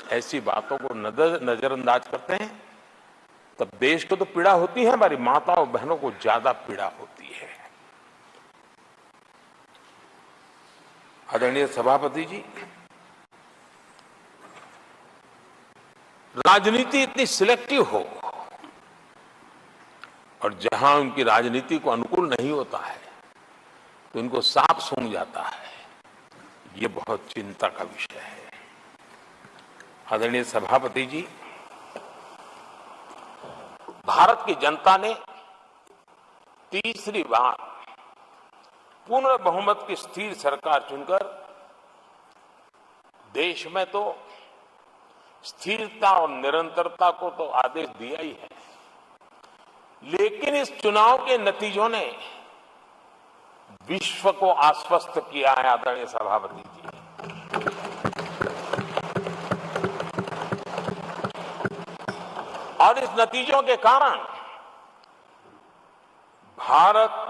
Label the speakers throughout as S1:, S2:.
S1: ऐसी बातों को नजरअंदाज करते हैं, तब देश को तो पीड़ा होती है, हमारी माताओं बहनों को ज्यादा पीड़ा होती है। आदरणीय सभापति जी, राजनीति इतनी सिलेक्टिव हो और जहां उनकी राजनीति को अनुकूल नहीं होता है तो इनको सांप सूंघ जाता है, ये बहुत चिंता का विषय है। आदरणीय सभापति जी, भारत की जनता ने तीसरी बार पूर्ण बहुमत की स्थिर सरकार चुनकर देश में तो स्थिरता और निरंतरता को तो आदेश दिया ही है, लेकिन इस चुनाव के नतीजों ने विश्व को आश्वस्त किया है। आदरणीय सभापति जी, और इस नतीजों के कारण भारत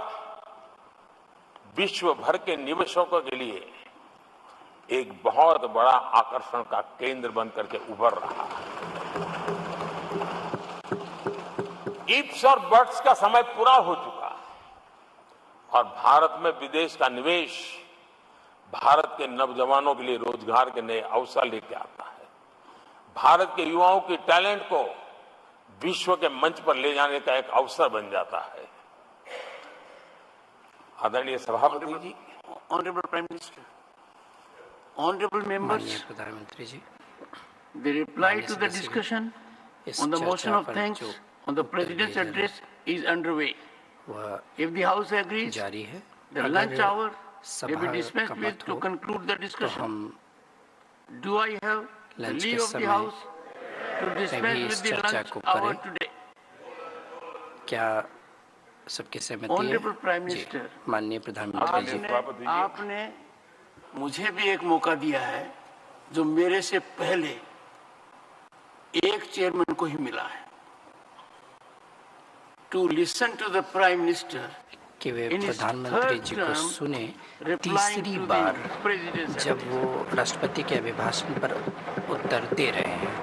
S1: विश्व भर के निवेशकों के लिए एक बहुत बड़ा आकर्षण का केंद्र बनकर के उभर रहा है। इफ्स और बट्स का समय पूरा हो चुका और भारत में विदेश का निवेश भारत के नौजवानों के लिए रोजगार के नए अवसर लेके आता है, भारत के युवाओं की टैलेंट को विश्व के मंच पर ले जाने का एक अवसर बन जाता है। आदरणीय सभापति जी,
S2: honourable prime minister, honourable members,
S3: प्रधानमंत्री जी,
S2: the reply to the discussion on the motion of thanks on the president's address is underway. If the house agrees,
S3: जारी है।
S2: the lunch hour may be dispensed with to conclude the discussion. Do I have the leave of the house to dispense with the lunch hour today?
S3: क्या सबके सहमति है?
S2: Honourable prime minister,
S3: माननीय प्रधानमंत्री जी,
S2: आपने मुझे भी एक मौका दिया है जो मेरे से पहले एक चेयरमैन को ही मिला है, to listen to the prime minister
S3: कि वे प्रधानमंत्री जी को सुने तीसरी बार जब वो राष्ट्रपति के अभिभाषण पर उत्तर दे रहे हैं।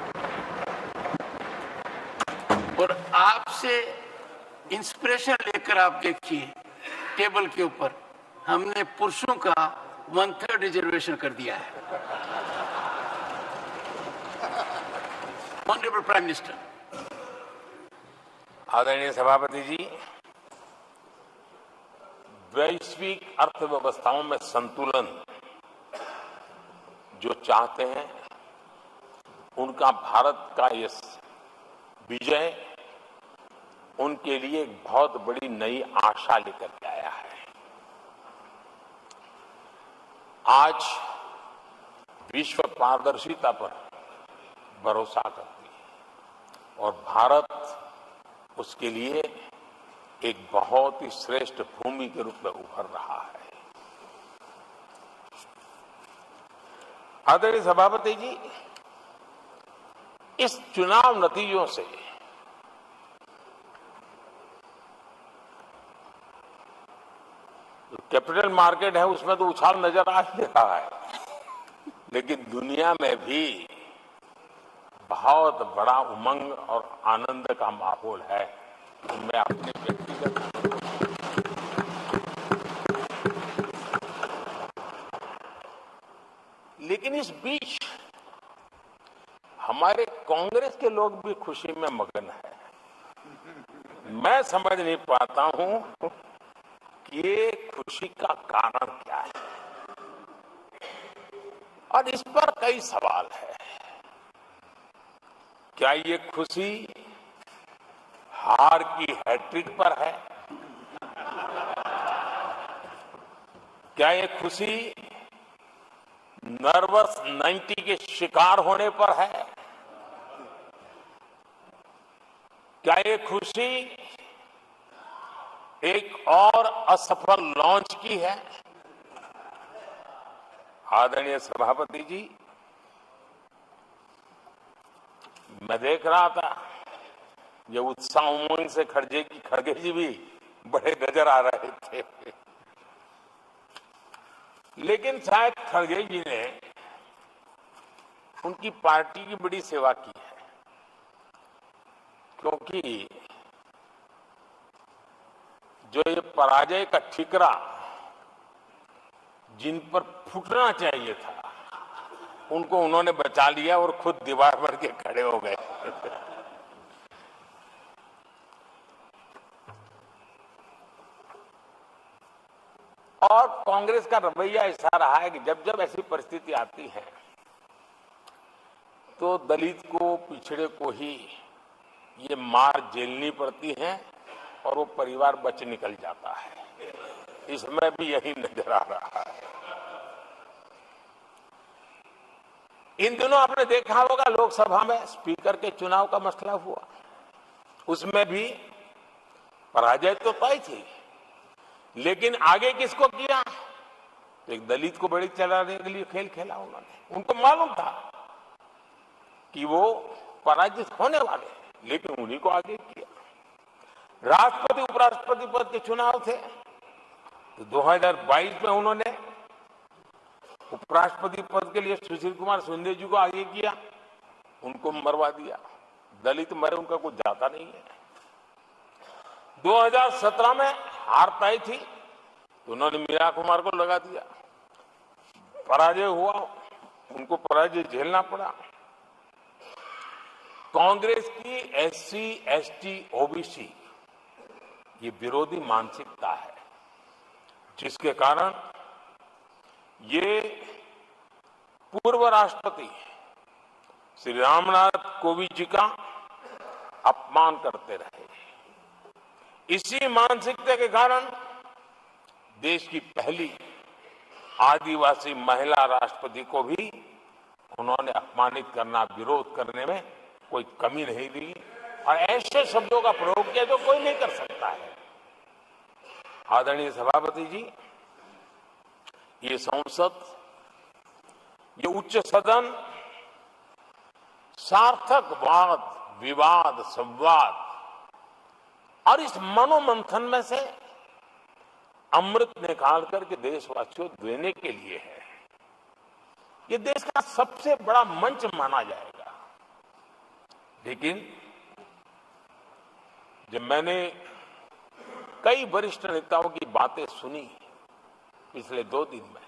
S2: और आपसे इंस्पिरेशन लेकर आप देखिए, टेबल के ऊपर हमने पुरुषों का 1/3 रिजर्वेशन कर दिया है। ऑनरेबल प्राइम मिनिस्टर,
S1: आदरणीय सभापति जी, वैश्विक अर्थव्यवस्थाओं में संतुलन जो चाहते हैं उनका भारत का ये विजय उनके लिए एक बहुत बड़ी नई आशा लेकर के आया है। आज विश्व पारदर्शिता पर भरोसा करती है और भारत उसके लिए एक बहुत ही श्रेष्ठ भूमि के रूप में उभर रहा है। आदरणीय सभापति जी, इस चुनाव नतीजों से कैपिटल मार्केट है उसमें तो उछाल नजर आ ही रहा है, लेकिन दुनिया में भी बहुत बड़ा उमंग और आनंद का माहौल है। तो मैं अपने व्यक्तिगत लेकिन इस बीच हमारे कांग्रेस के लोग भी खुशी में मगन है। मैं समझ नहीं पाता हूं ये खुशी का कारण क्या है, और इस पर कई सवाल है। क्या ये खुशी हार की हैट्रिक पर है? क्या ये खुशी नर्वस 90 के शिकार होने पर है? क्या ये खुशी एक और असफल लॉन्च की है? आदरणीय सभापति जी, मैं देख रहा था ये उत्साह उमंग से खड़गे जी भी बड़े नजर आ रहे थे, लेकिन शायद खड़गे जी ने उनकी पार्टी की बड़ी सेवा की है, क्योंकि जो ये पराजय का ठिकरा जिन पर फूटना चाहिए था, उनको उन्होंने बचा लिया और खुद दीवार भर के खड़े हो गए। और कांग्रेस का रवैया ऐसा रहा है कि जब जब ऐसी परिस्थिति आती है तो दलित को, पिछड़े को ही ये मार झेलनी पड़ती है और वो परिवार बच निकल जाता है। इसमें भी यही नजर आ रहा है। इन दिनों आपने देखा होगा लोकसभा में स्पीकर के चुनाव का मसला हुआ, उसमें भी पराजय तो तय थी, लेकिन आगे किसको किया? तो एक दलित को बड़ी चलाने के लिए खेल खेला उन्होंने। उनको मालूम था कि वो पराजित होने वाले, लेकिन उन्हीं को आगे किया। राष्ट्रपति उपराष्ट्रपति पद के चुनाव थे तो 2022 में उन्होंने उपराष्ट्रपति पद के लिए सुशील कुमार शिंदे जी को आगे किया, उनको मरवा दिया। दलित मरे, उनका कुछ जाता नहीं है। 2017 में हार तय थी तो उन्होंने मीरा कुमार को लगा दिया, पराजय हुआ, उनको पराजय झेलना पड़ा। कांग्रेस की एससी, एसटी, ओबीसी ये विरोधी मानसिकता है, जिसके कारण ये पूर्व राष्ट्रपति श्री रामनाथ कोविंद जी का अपमान करते रहे। इसी मानसिकता के कारण देश की पहली आदिवासी महिला राष्ट्रपति को भी उन्होंने अपमानित करना, विरोध करने में कोई कमी नहीं दी और ऐसे शब्दों का प्रयोग किया जो कोई नहीं कर सकता है। आदरणीय सभापति जी, ये संसद, ये उच्च सदन सार्थक वाद विवाद संवाद और इस मनोमंथन में से अमृत निकाल करके देशवासियों देने के लिए है। ये देश का सबसे बड़ा मंच माना जाएगा। लेकिन जब मैंने कई वरिष्ठ नेताओं की बातें सुनी पिछले 2 दिन में,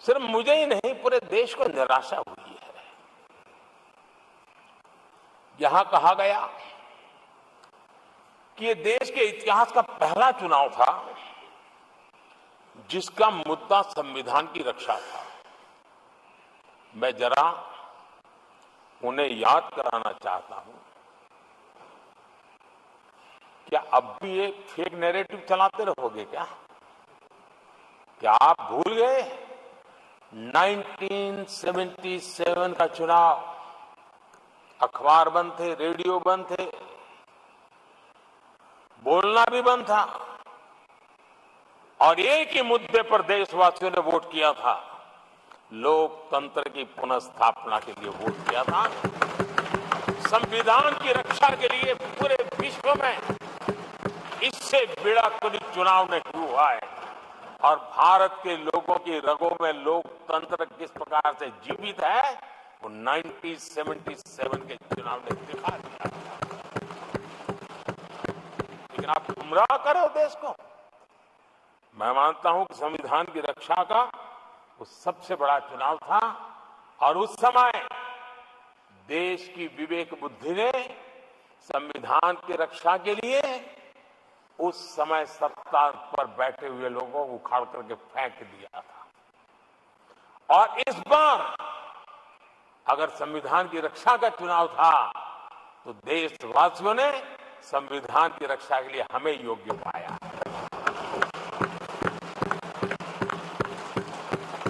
S1: सिर्फ मुझे ही नहीं पूरे देश को निराशा हुई है। यहां कहा गया कि ये देश के इतिहास का पहला चुनाव था जिसका मुद्दा संविधान की रक्षा था। मैं जरा उन्हें याद कराना चाहता हूं, क्या अब भी ये फेक नैरेटिव चलाते रहोगे क्या? क्या आप भूल गए 1977 का चुनाव? अखबार बंद थे, रेडियो बंद थे, बोलना भी बंद था और एक ही मुद्दे पर देशवासियों ने वोट किया था। लोकतंत्र की पुनर्स्थापना के लिए वोट किया था। संविधान की रक्षा के लिए पूरे विश्व में इससे बड़ा कोई चुनाव नहीं हुआ है और भारत के लोगों की रगों में लोकतंत्र किस प्रकार से जीवित है वो 1977 के चुनाव ने दिखा दिया। लेकिन आप गुमराह करो देश को। मैं मानता हूं कि संविधान की रक्षा का वो सबसे बड़ा चुनाव था और उस समय देश की विवेक बुद्धि ने संविधान की रक्षा के लिए उस समय सत्ता पर बैठे हुए लोगों को उखाड़ करके फेंक दिया था। और इस बार अगर संविधान की रक्षा का चुनाव था तो देशवासियों ने संविधान की रक्षा के लिए हमें योग्य पाया।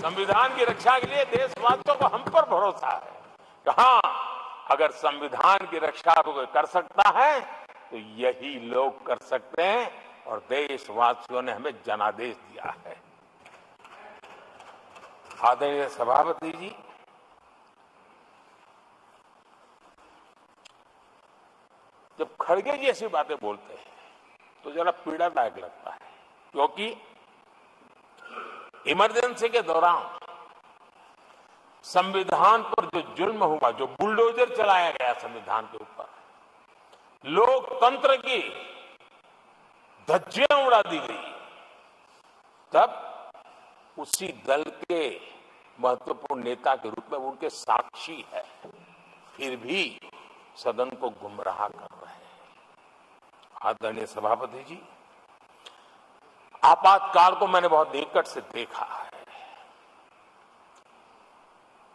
S1: संविधान की रक्षा के लिए देशवासियों को हम पर भरोसा है कि हाँ, अगर संविधान की रक्षा कोई कर सकता है तो यही लोग कर सकते हैं और देशवासियों ने हमें जनादेश दिया है। आदरणीय सभापति जी, जब खड़गे जी ऐसी बातें बोलते हैं तो जरा पीड़ादायक लगता है, क्योंकि इमरजेंसी के दौरान संविधान पर जो जुल्म हुआ, जो बुलडोजर चलाया गया संविधान के ऊपर, लोकतंत्र की धज्जियां उड़ा दी गई, तब उसी दल के महत्वपूर्ण नेता के रूप में उनके साक्षी है, फिर भी सदन को गुमराह कर रहे हैं। आदरणीय सभापति जी, आपातकाल को मैंने बहुत निकट से देखा है।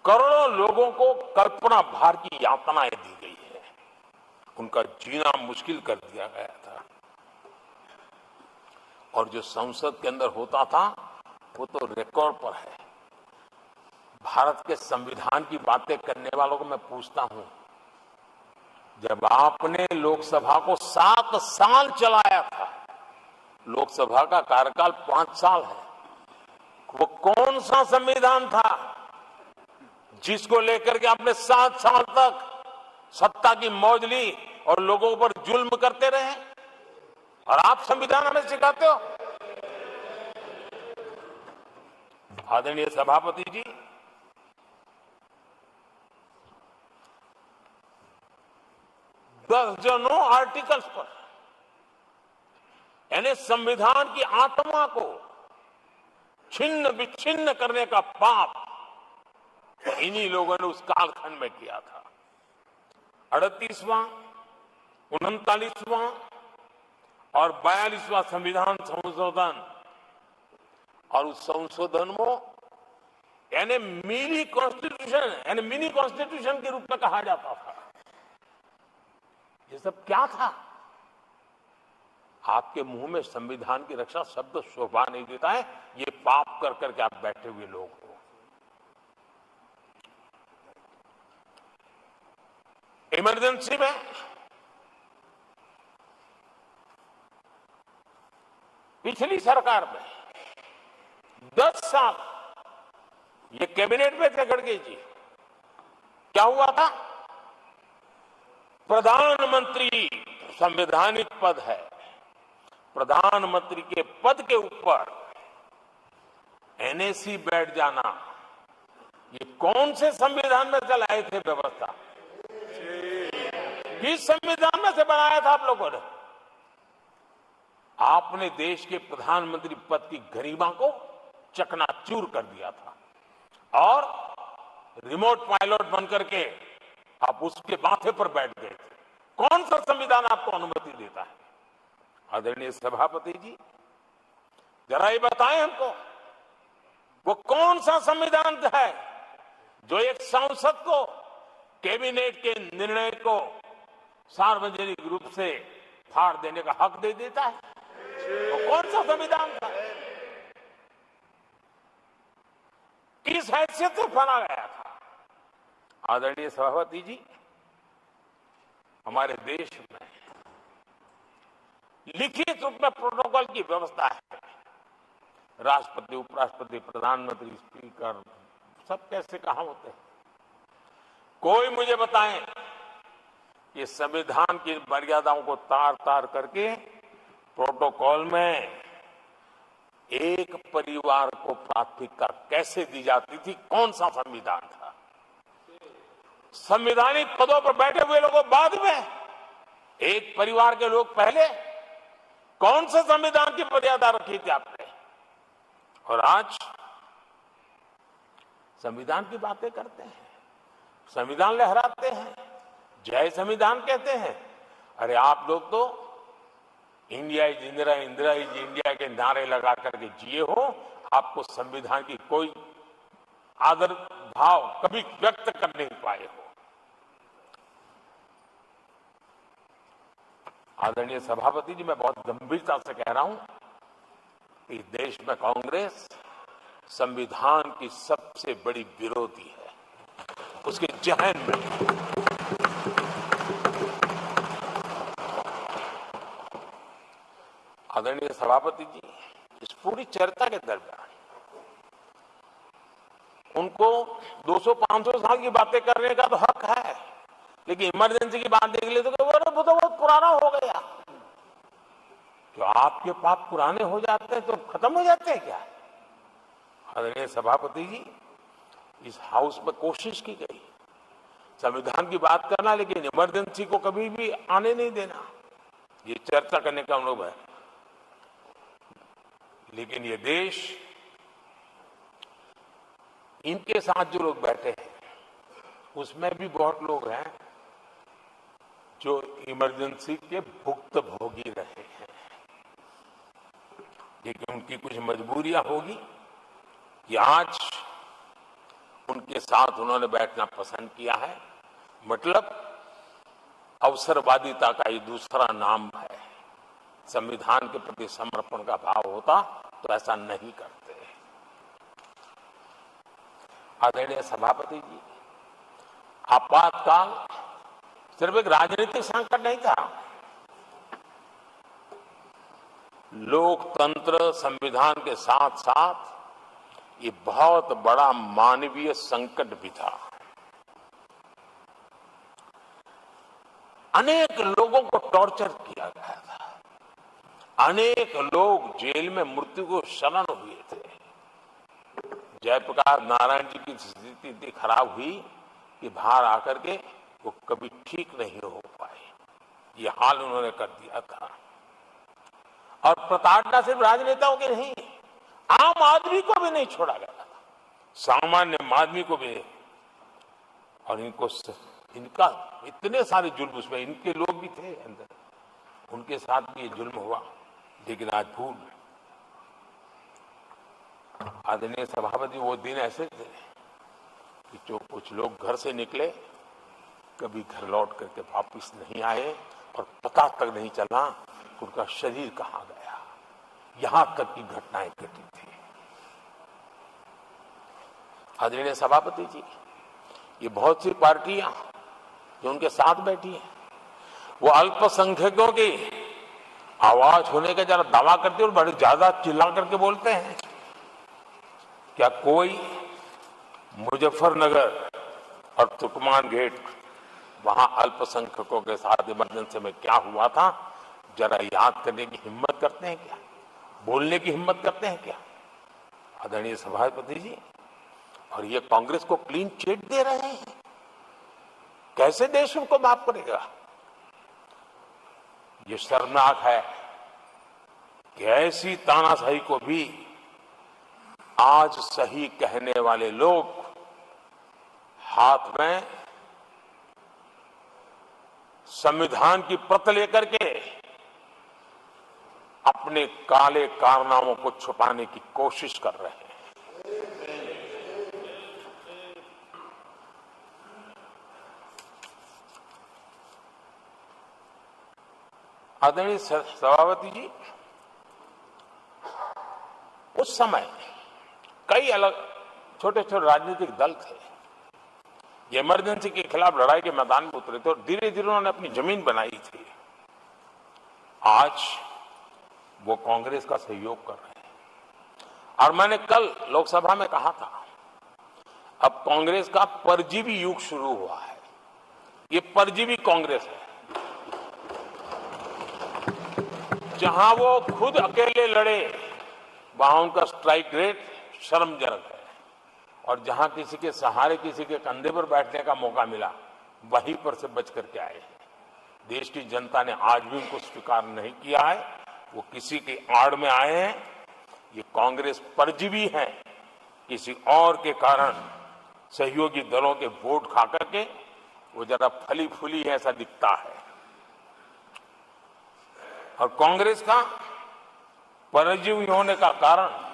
S1: करोड़ों लोगों को कल्पना भार की यातनाएं दी गई है, उनका जीना मुश्किल कर दिया गया था, और जो संसद के अंदर होता था वो तो रिकॉर्ड पर है। भारत के संविधान की बातें करने वालों को मैं पूछता हूं, जब आपने लोकसभा को 7 साल चलाया था, लोकसभा का कार्यकाल 5 साल है, वो कौन सा संविधान था जिसको लेकर के आपने 7 साल तक सत्ता की मौज ली और लोगों पर जुल्म करते रहे? और आप संविधान हमें सिखाते हो? आदरणीय सभापति जी, दर्जनों आर्टिकल्स पर, यानी संविधान की आत्मा को छिन्न विच्छिन्न करने का पाप इन्हीं लोगों ने उस कालखंड में किया था। 38वां, 39वां और 42वां संविधान संशोधन, और उस संशोधन को यानी मिनी कॉन्स्टिट्यूशन, यानी मिनी कॉन्स्टिट्यूशन के रूप में कहा जाता था। ये सब क्या था? आपके मुंह में संविधान की रक्षा शब्द शोभा नहीं देता है, ये पाप कर करके आप बैठे हुए लोग हो। इमरजेंसी में पिछली सरकार में 10 साल ये कैबिनेट में थे खड़गे जी, क्या हुआ था? प्रधानमंत्री संवैधानिक पद है, प्रधानमंत्री के पद के ऊपर एनएसी बैठ जाना, ये कौन से संविधान में चलाए थे व्यवस्था? किस संविधान में से बनाया था आप लोगों ने? आपने देश के प्रधानमंत्री पद की गरिमा को चकनाचूर कर दिया था, और रिमोट पायलट बनकर के आप उसके माथे पर बैठ गए थे। कौन सा संविधान आपको अनुमति देता है? आदरणीय सभापति जी, जरा ये बताएं हमको, वो कौन सा संविधान है जो एक सांसद को कैबिनेट के निर्णय को सार्वजनिक रूप से फाड़ देने का हक दे देता है? वो कौन सा संविधान था? किस हैसियत से बना गया था? आदरणीय सभापति जी, हमारे देश में लिखित रूप में प्रोटोकॉल की व्यवस्था है। राष्ट्रपति, उपराष्ट्रपति, प्रधानमंत्री, स्पीकर, सब कैसे कहां होते हैं? कोई मुझे बताएं कि संविधान की मर्यादाओं को तार तार करके प्रोटोकॉल में एक परिवार को प्राथमिकता कैसे दी जाती थी? कौन सा संविधान था? संवैधानिक पदों पर बैठे हुए लोगों बाद में, एक परिवार के लोग पहले। कौन से संविधान की मर्यादा रखी थी आपने? और आज संविधान की बातें करते हैं, संविधान लहराते हैं, जय संविधान कहते हैं। अरे आप लोग तो India is Indira, Indira is India के नारे लगा करके जिए हो। आपको संविधान की कोई आदर भाव कभी व्यक्त कर नहीं पाए हो। आदरणीय सभापति जी, मैं बहुत गंभीरता से कह रहा हूं कि देश में कांग्रेस संविधान की सबसे बड़ी विरोधी है। उसके जहन में आदरणीय सभापति जी, इस पूरी चर्चा के दरमियान उनको 200-500 साल की बातें करने का तो हक है, लेकिन इमरजेंसी की बात देख ले तो वो तो बहुत पुराना हो गया। तो आपके पाप पुराने हो जाते हैं तो खत्म हो जाते हैं क्या? आदरणीय सभापति जी, इस हाउस में कोशिश की गई संविधान की बात करना, लेकिन इमरजेंसी को कभी भी आने नहीं देना, ये चर्चा करने का अनुभव है। लेकिन ये देश, इनके साथ जो लोग बैठे हैं उसमें भी बहुत लोग हैं जो इमरजेंसी के भुक्तभोगी रहे हैं, लेकिन उनकी कुछ मजबूरियां होगी कि आज उनके साथ उन्होंने बैठना पसंद किया है। मतलब अवसरवादिता का ये दूसरा नाम है। संविधान के प्रति समर्पण का भाव होता तो ऐसा नहीं करते। आदरणीय सभापति जी, आपातकाल सिर्फ एक राजनीतिक संकट नहीं था, लोकतंत्र संविधान के साथ साथ ये बहुत बड़ा मानवीय संकट भी था। अनेक लोगों को टॉर्चर किया गया था, अनेक लोग जेल में मृत्यु को शरण हुए थे। जयप्रकाश नारायण जी की स्थिति इतनी खराब हुई कि बाहर आकर के वो कभी ठीक नहीं हो पाए, ये हाल उन्होंने कर दिया था। और प्रताड़ना सिर्फ राजनेताओं की नहीं, आम आदमी को भी नहीं छोड़ा गया था, सामान्य आदमी को भी। और इनका इतने सारे जुल्म, उसमें इनके लोग भी थे अंदर, उनके साथ भी ये जुल्म हुआ। लेकिन आज भूल, आदरणीय सभापति, वो दिन ऐसे थे कि जो कुछ लोग घर से निकले कभी घर लौट करके वापिस नहीं आए और पता तक नहीं चला कि उनका शरीर कहाँ गया। यहां तक की घटनाएं घटी थी। आदरणीय सभापति जी, ये बहुत सी पार्टियां जो उनके साथ बैठी हैं, वो अल्पसंख्यकों की आवाज होने का जरा दावा करते और बड़े ज्यादा चिल्ला करके बोलते हैं। क्या कोई मुजफ्फरनगर और तुर्कमान गेट, वहां अल्पसंख्यकों के साथ इमरजेंसी में क्या हुआ था, जरा याद करने की हिम्मत करते हैं क्या? बोलने की हिम्मत करते हैं क्या? आदरणीय सभापति जी, और ये कांग्रेस को क्लीन चिट दे रहे हैं। कैसे देश उनको माफ करेगा? ये शर्मनाक है कि ऐसी तानाशाही को भी आज सही कहने वाले लोग हाथ में संविधान की प्रत लेकर के अपने काले कारनामों को छुपाने की कोशिश कर रहे हैं। आदरणीय सभापति जी, उस समय कई अलग छोटे छोटे राजनीतिक दल थे, ये इमरजेंसी के खिलाफ लड़ाई के मैदान में उतरे थे और धीरे धीरे उन्होंने अपनी जमीन बनाई थी। आज वो कांग्रेस का सहयोग कर रहे हैं। और मैंने कल लोकसभा में कहा था, अब कांग्रेस का परजीवी युग शुरू हुआ है। ये परजीवी कांग्रेस है, जहां वो खुद अकेले लड़े वहां उनका स्ट्राइक रेट शर्मजनक है, और जहां किसी के सहारे, किसी के कंधे पर बैठने का मौका मिला, वहीं पर से बच करके आए हैं। देश की जनता ने आज भी उनको स्वीकार नहीं किया है, वो किसी की आड़ में आए हैं। ये कांग्रेस परजीवी है, किसी और के कारण सहयोगी दलों के वोट खा करके वो जरा फली फूली है ऐसा दिखता है। और कांग्रेस का परजीवी होने का कारण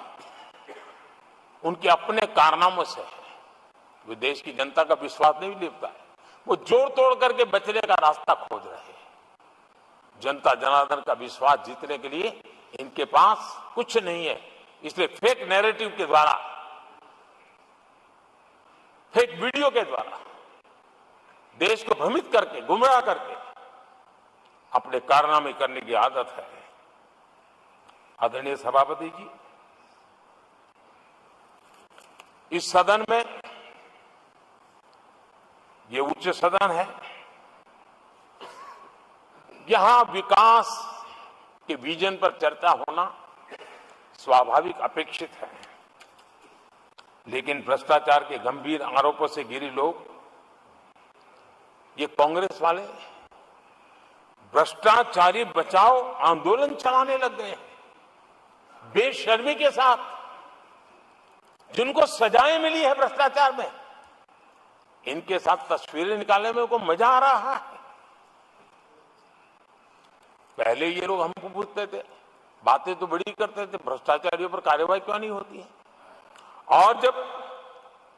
S1: उनके अपने कारनामों से है। वे देश की जनता का विश्वास नहीं लेता है, वो जोड़ तोड़ करके बचने का रास्ता खोज रहे हैं। जनता जनार्दन का विश्वास जीतने के लिए इनके पास कुछ नहीं है, इसलिए फेक नैरेटिव के द्वारा, फेक वीडियो के द्वारा देश को भ्रमित करके, गुमराह करके अपने कारनामे करने की आदत है। आदरणीय सभापति जी, इस सदन में, ये उच्च सदन है, यहां विकास के विजन पर चर्चा होना स्वाभाविक, अपेक्षित है। लेकिन भ्रष्टाचार के गंभीर आरोपों से घिरे लोग, ये कांग्रेस वाले भ्रष्टाचारी बचाओ आंदोलन चलाने लग गए हैं बेशर्मी के साथ। जिनको सजाएं मिली है भ्रष्टाचार में, इनके साथ तस्वीरें निकालने में उनको मजा आ रहा है। पहले ये लोग हमको पूछते थे, बातें तो बड़ी करते थे, भ्रष्टाचारियों पर कार्रवाई क्यों नहीं होती है? और जब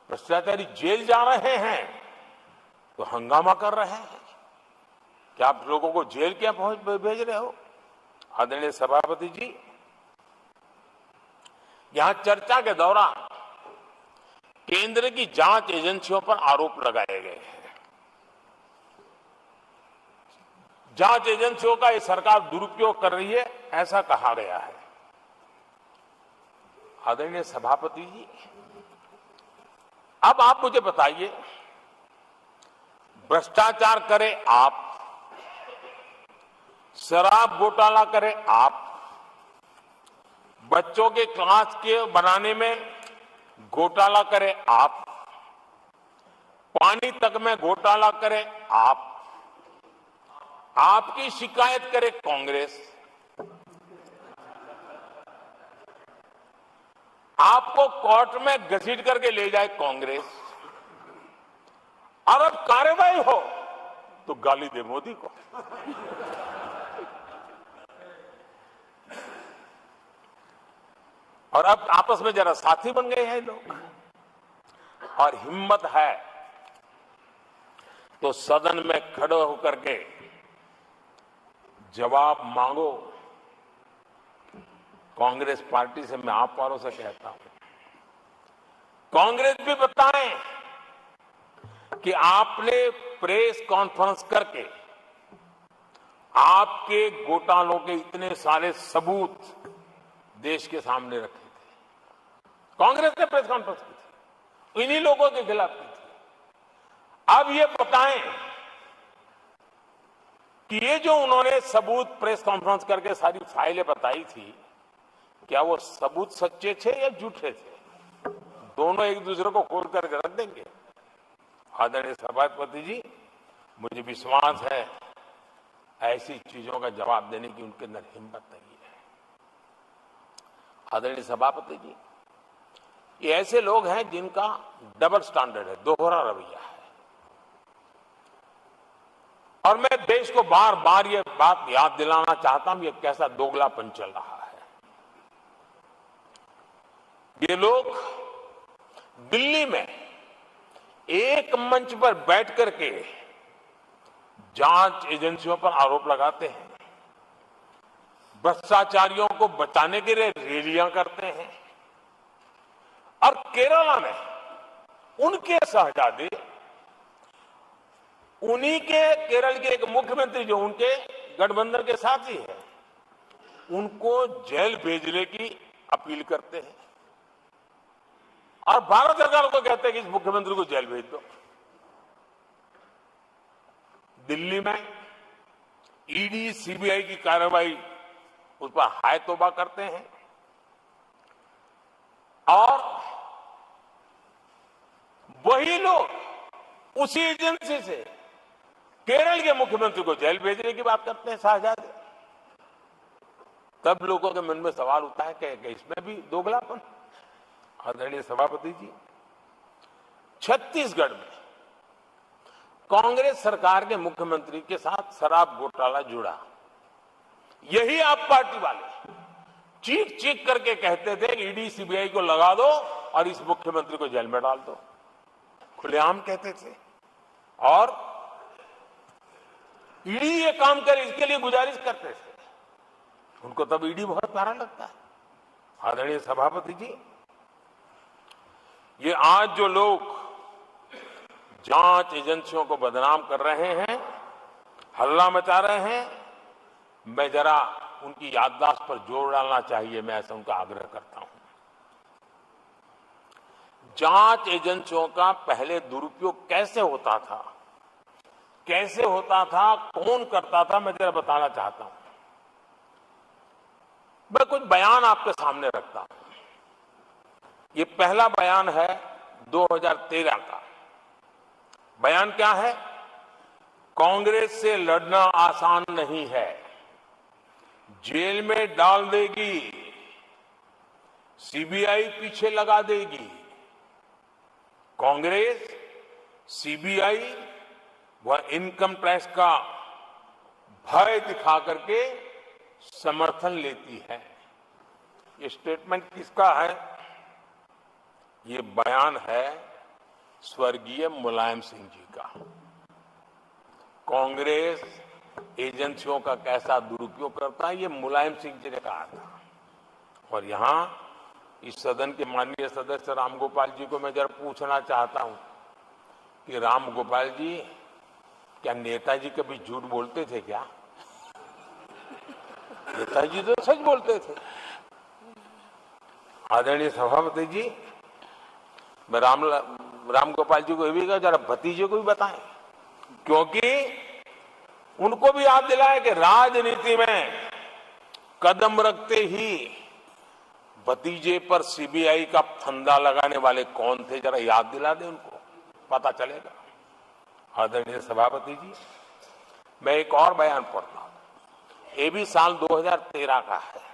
S1: भ्रष्टाचारी जेल जा रहे हैं तो हंगामा कर रहे हैं। क्या आप लोगों को जेल क्या भेज रहे हो? आदरणीय सभापति जी, यहां चर्चा के दौरान केंद्र की जांच एजेंसियों पर आरोप लगाए गए हैं। जांच एजेंसियों का ये सरकार दुरुपयोग कर रही है, ऐसा कहा गया है। आदरणीय सभापति जी, अब आप मुझे बताइए, भ्रष्टाचार करे आप, शराब घोटाला करे आप, बच्चों के क्लास के बनाने में घोटाला करे आप, पानी तक में घोटाला करे आप, आपकी शिकायत करे कांग्रेस, आपको कोर्ट में घसीट करके ले जाए कांग्रेस, और अब कार्रवाई हो तो गाली दे मोदी को। और अब आपस में जरा साथी बन गए हैं लोग। और हिम्मत है तो सदन में खड़े होकर के जवाब मांगो। कांग्रेस पार्टी से मैं आप वालों से कहता हूं, कांग्रेस भी बताएं कि आपने प्रेस कॉन्फ्रेंस करके आपके घोटालों के इतने सारे सबूत देश के सामने रखे थे। कांग्रेस ने प्रेस कॉन्फ्रेंस की थी, इन्हीं लोगों के खिलाफ की थी। अब ये बताएं कि ये जो उन्होंने सबूत प्रेस कॉन्फ्रेंस करके सारी फाइलें बताई थी, क्या वो सबूत सच्चे थे या झूठे थे? दोनों एक दूसरे को खोल कर रख देंगे। आदरणीय सभापति जी, मुझे विश्वास है ऐसी चीजों का जवाब देने की उनके अंदर हिम्मत नहीं है। आदरणीय सभापति जी, ये ऐसे लोग हैं जिनका डबल स्टैंडर्ड है, दोहरा रवैया है। और मैं देश को बार बार ये बात याद दिलाना चाहता हूं, ये कैसा दोगलापन चल रहा है। ये लोग दिल्ली में एक मंच पर बैठ करके जांच एजेंसियों पर आरोप लगाते हैं, भ्रष्टाचारियों को बचाने के लिए रैलियां करते हैं, और केरला में उनके शहजादे, उन्हीं के केरल के एक मुख्यमंत्री जो उनके गठबंधन के साथी है, उनको जेल भेजने की अपील करते हैं और भारत सरकार को कहते हैं कि इस मुख्यमंत्री को जेल भेज दो। दिल्ली में ईडी सीबीआई की कार्रवाई उस पर हाय तौबा करते हैं और वही लोग उसी एजेंसी से केरल के मुख्यमंत्री को जेल भेजने की बात करते हैं, शहजादे। तब लोगों के मन में सवाल उठता है कि इसमें भी दोगलापन। आदरणीय सभापति जी, छत्तीसगढ़ में कांग्रेस सरकार के मुख्यमंत्री के साथ शराब घोटाला जुड़ा। यही आप पार्टी वाले चीख चीख करके कहते थे कि ईडी सीबीआई को लगा दो और इस मुख्यमंत्री को जेल में डाल दो, खुलेआम कहते थे। और ईडी ये काम करे इसके लिए गुजारिश करते थे। उनको तब ईडी बहुत प्यारा लगता है। आदरणीय सभापति जी, ये आज जो लोग जांच एजेंसियों को बदनाम कर रहे हैं, हल्ला मचा रहे हैं, मैं जरा उनकी याददाश्त पर जोर डालना चाहिए, मैं ऐसा उनका आग्रह करता हूं। जांच एजेंसियों का पहले दुरुपयोग कैसे होता था, कौन करता था, मैं जरा बताना चाहता हूं। मैं कुछ बयान आपके सामने रखता हूं। ये पहला बयान है 2013 का। बयान क्या है? कांग्रेस से लड़ना आसान नहीं है, जेल में डाल देगी, सीबीआई पीछे लगा देगी। कांग्रेस सीबीआई व इनकम टैक्स का भय दिखा करके समर्थन लेती है। ये स्टेटमेंट किसका है? ये बयान है स्वर्गीय मुलायम सिंह जी का। कांग्रेस एजेंसियों का कैसा दुरुपयोग करता है, ये मुलायम सिंह जी ने कहा था। और यहां इस सदन के माननीय सदस्य रामगोपाल जी को मैं जरा पूछना चाहता हूं कि रामगोपाल जी, क्या नेताजी कभी झूठ बोलते थे क्या? नेताजी तो सच बोलते थे। आदरणीय सभापति जी, मैं रामगोपाल जी को ये भी कहा जरा भतीजे को भी बताएं, क्योंकि उनको भी याद दिलाए कि राजनीति में कदम रखते ही भतीजे पर सीबीआई का फंदा लगाने वाले कौन थे, जरा याद दिला दें उनको, पता चलेगा। आदरणीय सभापति जी, मैं एक और बयान पढ़ता हूं, ये भी साल 2013 का है।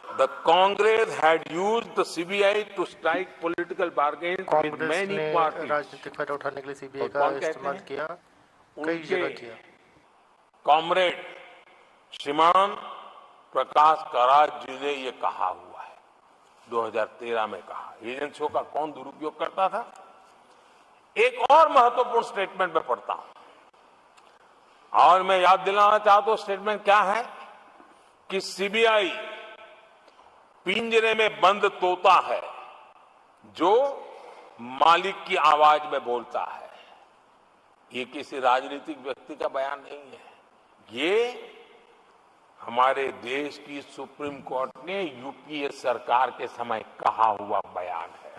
S1: The Congress had used the CBI to strike political bargains with many parties.
S4: राजनीतिक फायदा उठाने के लिए सीबीआई का इस्तेमाल किया, कई जगह किया।
S1: कॉमरेड श्रीमान प्रकाश कराज जी ने ये कहा हुआ है, 2013 में कहा। एजेंसियों का कौन दुरुपयोग करता था? एक और महत्वपूर्ण स्टेटमेंट में पढ़ता हूं और मैं याद दिलाना चाहता हूं स्टेटमेंट क्या है कि सीबीआई पिंजरे में बंद तोता है जो मालिक की आवाज में बोलता है। ये किसी राजनीतिक व्यक्ति का बयान नहीं है, ये हमारे देश की सुप्रीम कोर्ट ने यूपीए सरकार के समय कहा हुआ बयान है।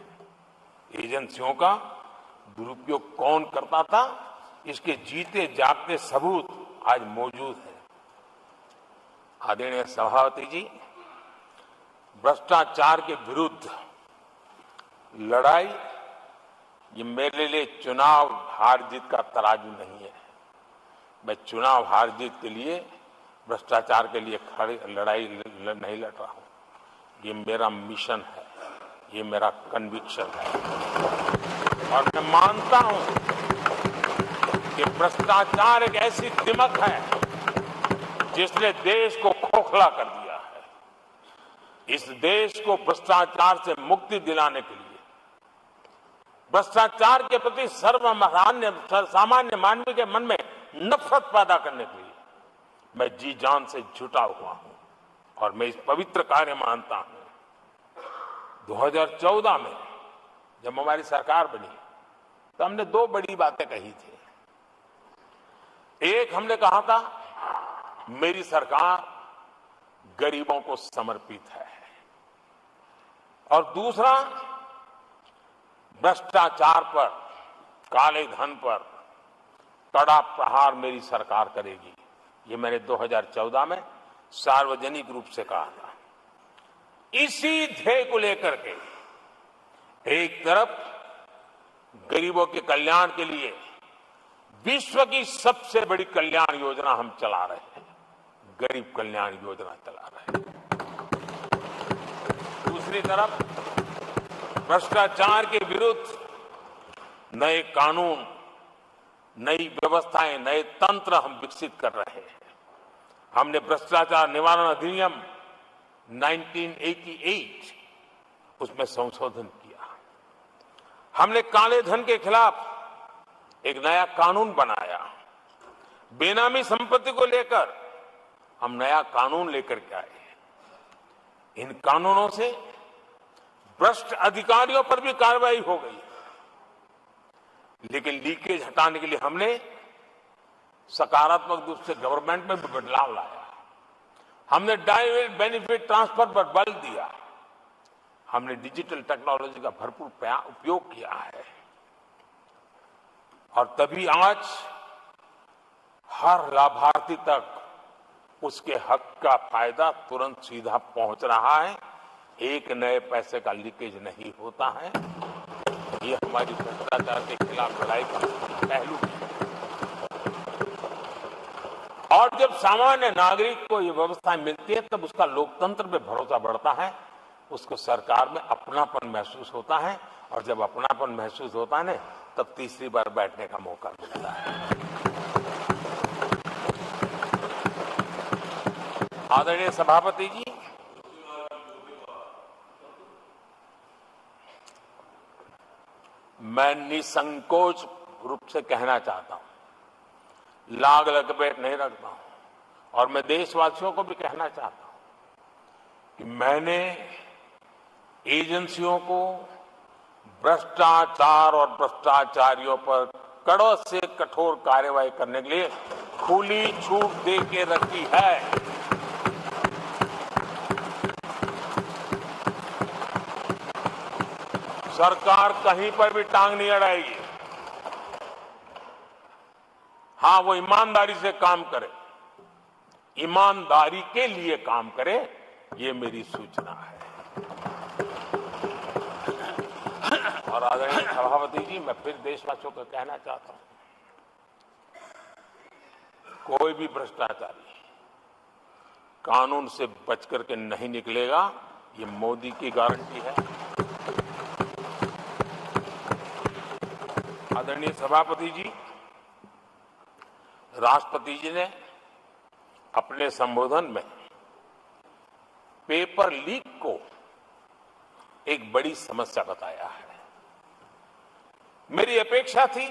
S1: एजेंसियों का दुरुपयोग कौन करता था, इसके जीते जागते सबूत आज मौजूद है। आदरणीय सभापति जी, भ्रष्टाचार के विरुद्ध लड़ाई ये मेरे लिए चुनाव हार जीत का तराजू नहीं है। मैं चुनाव हार जीत के लिए, भ्रष्टाचार के लिए लड़ाई नहीं लड़ रहा हूं। ये मेरा मिशन है, ये मेरा कन्विक्शन है और मैं मानता हूं कि भ्रष्टाचार एक ऐसी दिमक है जिसने देश को खोखला कर दिया है। इस देश को भ्रष्टाचार से मुक्ति दिलाने के लिए, भ्रष्टाचार के प्रति सामान्य मानवीय के मन में नफरत पैदा करने के लिए मैं जी जान से जुटा हुआ हूं और मैं इस पवित्र कार्य मानता हूं। 2014 में जब हमारी सरकार बनी तो हमने दो बड़ी बातें कही थी। एक, हमने कहा था मेरी सरकार गरीबों को समर्पित है, और दूसरा, भ्रष्टाचार पर, काले धन पर कड़ा प्रहार मेरी सरकार करेगी। ये मैंने 2014 में सार्वजनिक रूप से कहा था। इसी ध्येय को लेकर के एक तरफ गरीबों के कल्याण के लिए विश्व की सबसे बड़ी कल्याण योजना हम चला रहे हैं, गरीब कल्याण योजना चला रहे हैं। दूसरी तरफ भ्रष्टाचार के विरुद्ध नए कानून, नई व्यवस्थाएं, नए तंत्र हम विकसित कर रहे हैं। हमने भ्रष्टाचार निवारण अधिनियम 1988 उसमें संशोधन किया। हमने काले धन के खिलाफ एक नया कानून बनाया। बेनामी संपत्ति को लेकर हम नया कानून लेकर के आए। इन कानूनों से भ्रष्ट अधिकारियों पर भी कार्रवाई हो गई, लेकिन लीकेज हटाने के लिए हमने सकारात्मक रूप से गवर्नमेंट में भी बदलाव लाया। हमने डायरेक्ट बेनिफिट ट्रांसफर पर बल दिया। हमने डिजिटल टेक्नोलॉजी का भरपूर उपयोग किया है और तभी आज हर लाभार्थी तक उसके हक का फायदा तुरंत सीधा पहुंच रहा है। एक नए पैसे का लीकेज नहीं होता है। ये हमारी भ्रष्टाचार के खिलाफ लड़ाई का पहलू है। और जब सामान्य नागरिक को ये व्यवस्था मिलती है तब उसका लोकतंत्र पे भरोसा बढ़ता है, उसको सरकार में अपनापन महसूस होता है, और जब अपनापन महसूस होता है ना, तब तीसरी बार बैठने का मौका मिलता है। आदरणीय सभापति जी, मैं निसंकोच रूप से कहना चाहता हूं, लाग लपेट नहीं रखता हूं, और मैं देशवासियों को भी कहना चाहता हूं कि मैंने एजेंसियों को भ्रष्टाचार और भ्रष्टाचारियों पर कड़े से कठोर कार्रवाई करने के लिए खुली छूट दे के रखी है। सरकार कहीं पर भी टांग नहीं अड़ाएगी। हाँ, वो ईमानदारी से काम करे, ईमानदारी के लिए काम करे, ये मेरी सूचना है। और आदरणीय सभापति जी, मैं फिर देशवासियों को कहना चाहता हूं, कोई भी भ्रष्टाचारी कानून से बच करके नहीं निकलेगा, ये मोदी की गारंटी है। आदरणीय सभापति जी, राष्ट्रपति जी ने अपने संबोधन में पेपर लीक को एक बड़ी समस्या बताया है। मेरी अपेक्षा थी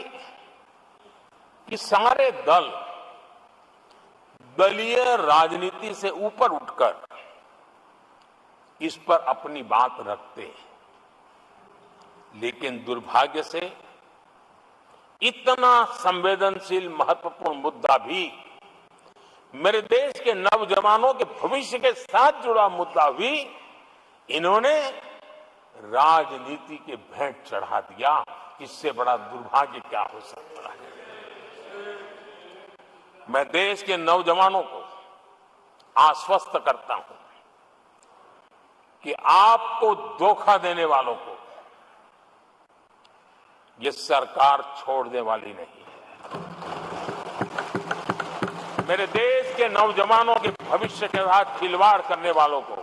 S1: कि सारे दल दलीय राजनीति से ऊपर उठकर इस पर अपनी बात रखते, लेकिन दुर्भाग्य से इतना संवेदनशील महत्वपूर्ण मुद्दा भी, मेरे देश के नौजवानों के भविष्य के साथ जुड़ा मुद्दा भी इन्होंने राजनीति के भेंट चढ़ा दिया। इससे बड़ा दुर्भाग्य क्या हो सकता है। मैं देश के नौजवानों को आश्वस्त करता हूं कि आपको धोखा देने वालों को ये सरकार छोड़ने वाली नहीं है। मेरे देश के नौजवानों के भविष्य के साथ खिलवाड़ करने वालों को